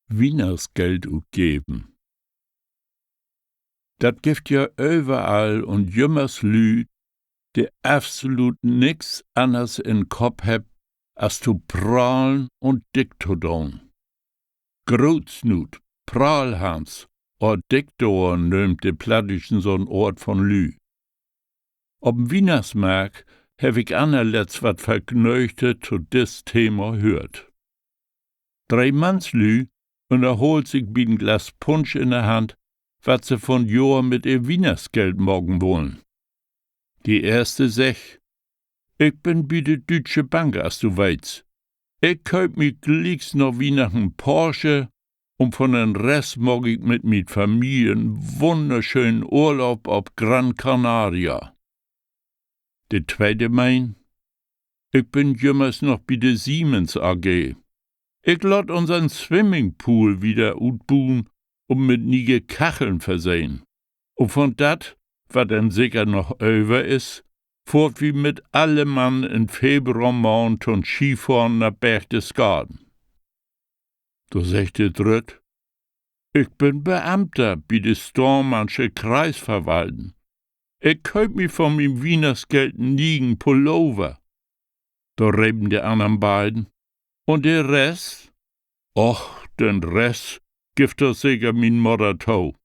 Weihnachtsgeld utgeben. Dat gibt ja überall und jümmers Lü, die absolut nix anders in Kopf heb, als zu prahlen und diktodon. Grutsnut, Prahlhans oder Diktor nimmt de Plattischen so'n Ort von Lü. Ob'm Weihnachtsmarkt hab ich anerletzt wat Vergnügte zu dis Thema hört. 3 Mannslü und holt sich ein Glas Punsch in der Hand, wat sie von Jahr mit ihr Weihnachtsgeld morgen wollen. Die erste sech, ich bin bei der Deutsche Bank, as du weißt. Ich kauf mi glicks noch Weihnachten Porsche und von den Rest mag ich mit mit Familien wunderschönen Urlaub auf Gran Canaria. Die zweite mein, ich bin jümmers noch bei der Siemens AG. Ich lad unseren Swimmingpool wieder utbuhen und mit niege Kacheln versehen. Und von dat, wat dann sicher noch über is, fort wie mit alle Mann in Februar Mount und Skifahren nach Berchtesgaden. Da sagt der Dritt, ich bin Beamter bei der Stormansche Kreisverwalten. Ich kauf mi von meinem Weihnachtsgeld nigen Pullover. Da reden die anderen beiden. Und der Rest? Och, den Rest gibt das sicher min Mutter tau.